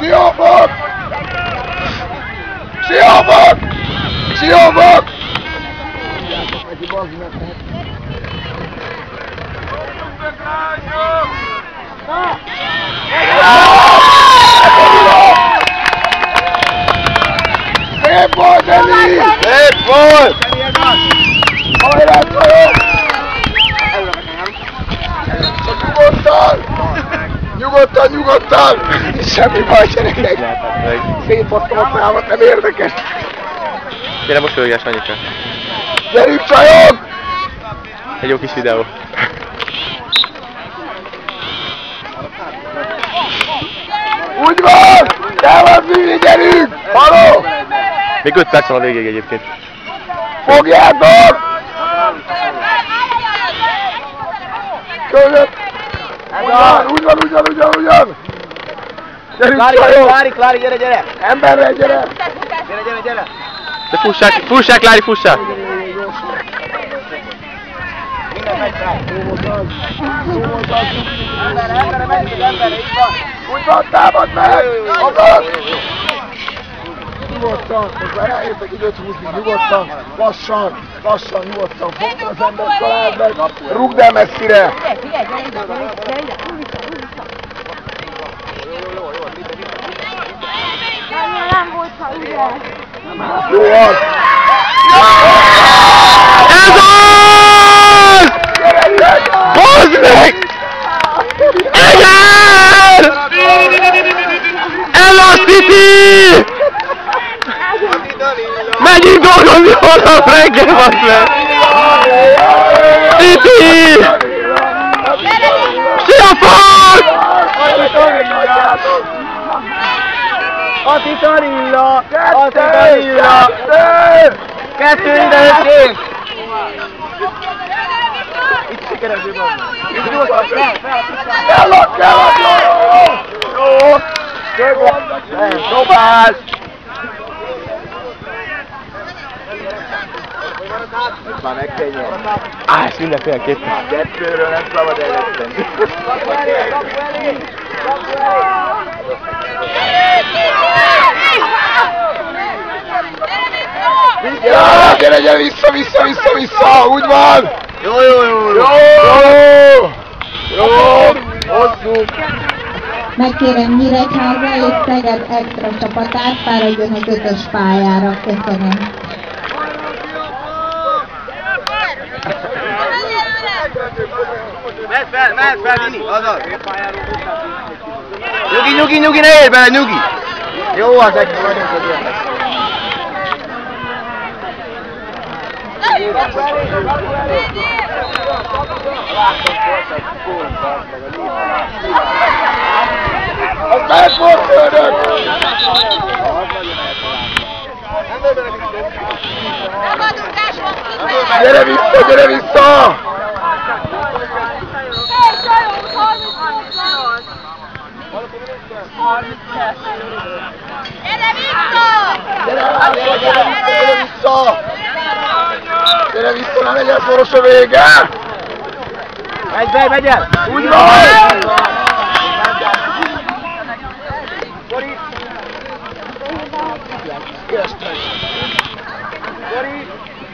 Siófok! Siófok! Siófok! Neki bazd meg. Szép volt, Eli! Szép volt! Hajrá, Csajok! Nyugodtan! Nyugodtan! Semmi baj, gyerekek! Szétbasztom a számat, nem érdekes! Gyere, mosolygás anyuka! Gyerünk, Csajok! Egy jó kis videó. Úgy van! Kell van fűni, gyerünk! Haló! Még 5 perc van a végéig egyébként. Fogjátok! Között! Úgy van! Gyerünk, Csajok! Klári, gyere! Emberre, gyere! Gyere! De fussák, Klári, fussák! Minden megy fel! Emberre, menjünk az emberre, így van! Úgy van, támad meg! Magad! Nyugodtan, most már elértek időt húzni, nyugodtan, lassan, nyugodtan, fogd az embert, találd meg, rúgd el messzire! Figyelj, gyere ide, nem volt, ha ügyes. Jó az! Ez az! Bazd meg! Igen! Ella City! Megyünk dolgozni holnap reggel, bazd meg! City! Siófok! Ati Tarilla! Kettő mindenként! Itt sikeresül van! Itt nyújtan, fel! Jó! Dobás! Már meg kell nyerni. Ezt mindenféleképpen. Kettőről nem szabad elveszteni. Gyere, vissza! Úgy van! Jó! Hozzuk! Megkérem Nyíregyháza és Szeged extra csapatát, fáradjon az 5-ös pályára. Köszönöm. Mehet fel, Vini! Azaz! Nyugi, ne érj bele, nyugi! Jó, az egy vagyunk az ilyenek. Az mehet volt, földön! Gyere vissza! Gyere vissza, ne legyen szoros a vége! Megy el! Úgy van!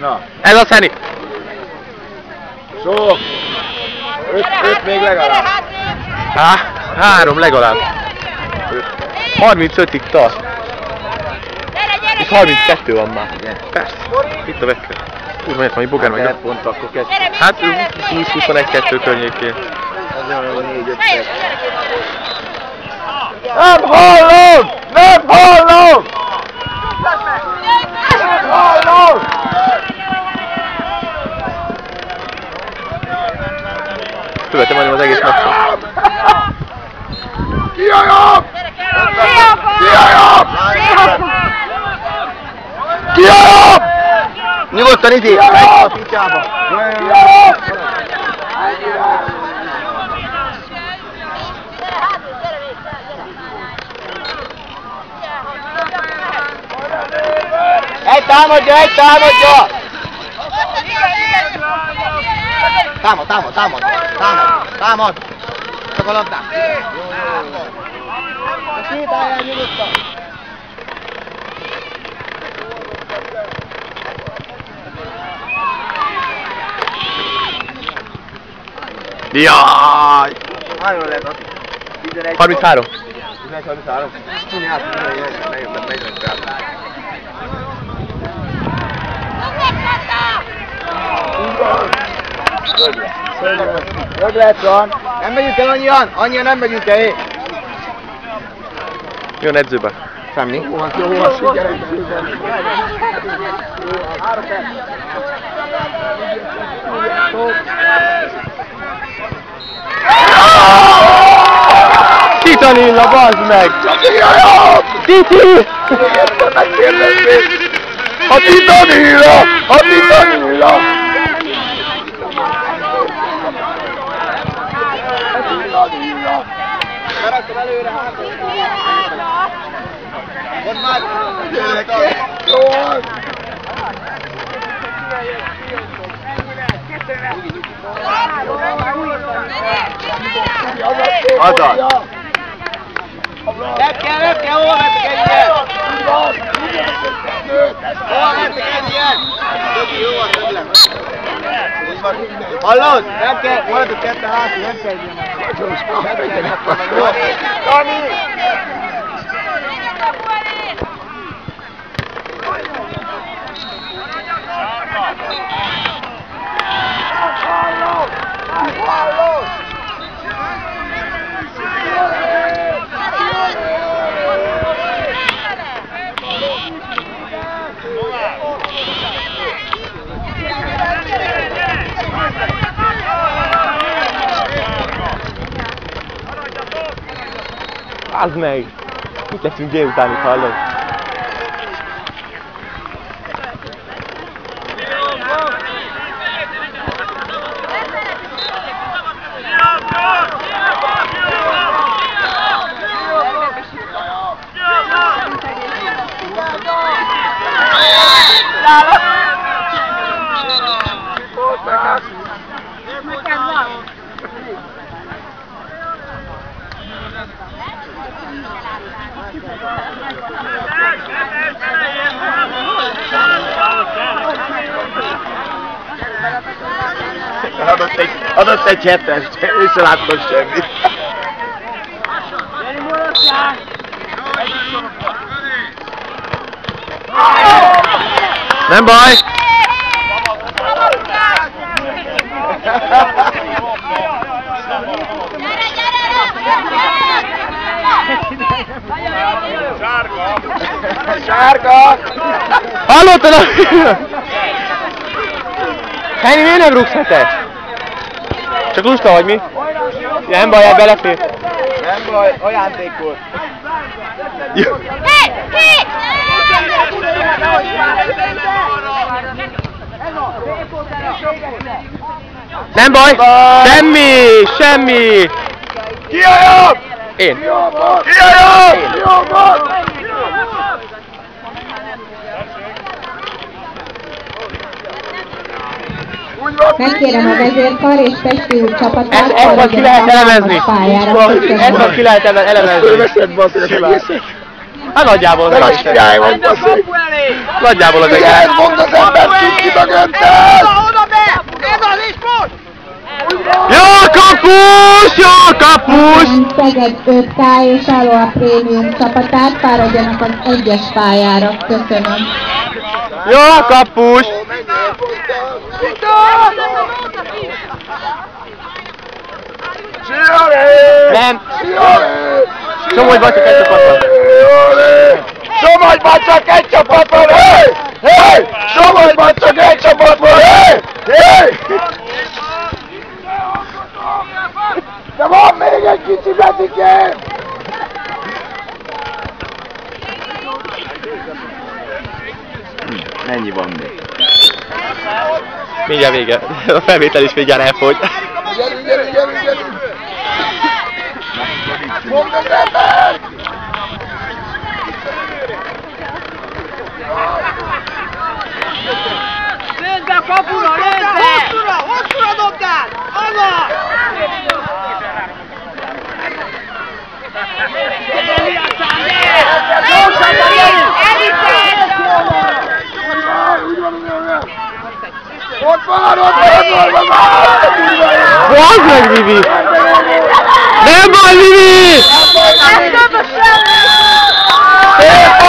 Na. Ez a Szeni! Sok! 5 még legalább. 3 legalább. 35-ig tart. És 32 van már. Persze. Itt a vekkő. Úgy mondják, hogy bogár meg. Pont akkor kezd. Hát 20-21-2 környékén. Nem hallom! Követem majdnem az egész napot. Ki a jobb? Nyugodtan ide! A picsába! Egy támadja! Támad! Csak a labdát! Sétáljál nyugodtan! Jaj! Nagyon lehet az. 11. 33. 33. Csúnya át, lejjebb 40 grad. Rög lehet van. Nem megyünk el annyian? Annyian nem megyünk el, hé. Jön edzőbe. Semmi. Jó, sikerek. Titanilla, bazd meg! Titi! A Titanilla! A Titanilla! Maradtam előre, hátra. Mondd már! Jó van! Azaz! Nem kell, hol mentek ennyien? Hol mentek ennyien? Jó van, több hallod? Nem kell, maradok kettő hátul, nem kell ennyien. Dani! Bazd meg! Itt leszünk délután, itt hallod? Adott egy hetest, és se láttam semmit. Nem baj! Sárga! Hallottad a... Henny, miért nem rúgsz hetest? Csak lusta vagy mi? Nem baj, belefér. Nem baj, ajándék volt. Nem baj! Semmi! Semmi! Ki a jobb? Én. Ki a jobb? Ki a jobb? Megkérem a vezérkar és Pesti úr csapatát, Ez van, ki lehet elemezni! Ez van, ki lehet elemezni! Fölveszed basszeg az egészet. Hát nagyjából De az nagy egészet. király vagy basszeg. Nagyjából az Igen, egészet. mondd az ember ki mögötted! Oda be! Ez az is most! Jó kapus! Jó kapus! Szeged 5K és Aloha Prémium csapatát fáradjanak az egyes pályára. Köszönöm. Jó kapus! Nem! Somogyban csak egy csapat van. Somogyban csak egy csapat van! Hé! Hé! Somogyban csak egy csapat van! Hé! Hé! De van még egy kicsi Betikém! Mennyi van még? Mindjárt vége. A felvétel is mindjárt elfogy. Gyerünk, gyerünk, gyerünk, gyerünk! Fogd az ember! Nézd be a kapura, nézd be! Hosszúra dobtál! Anna! Bazd meg, Vivi! Nem baj, Vivi! Szép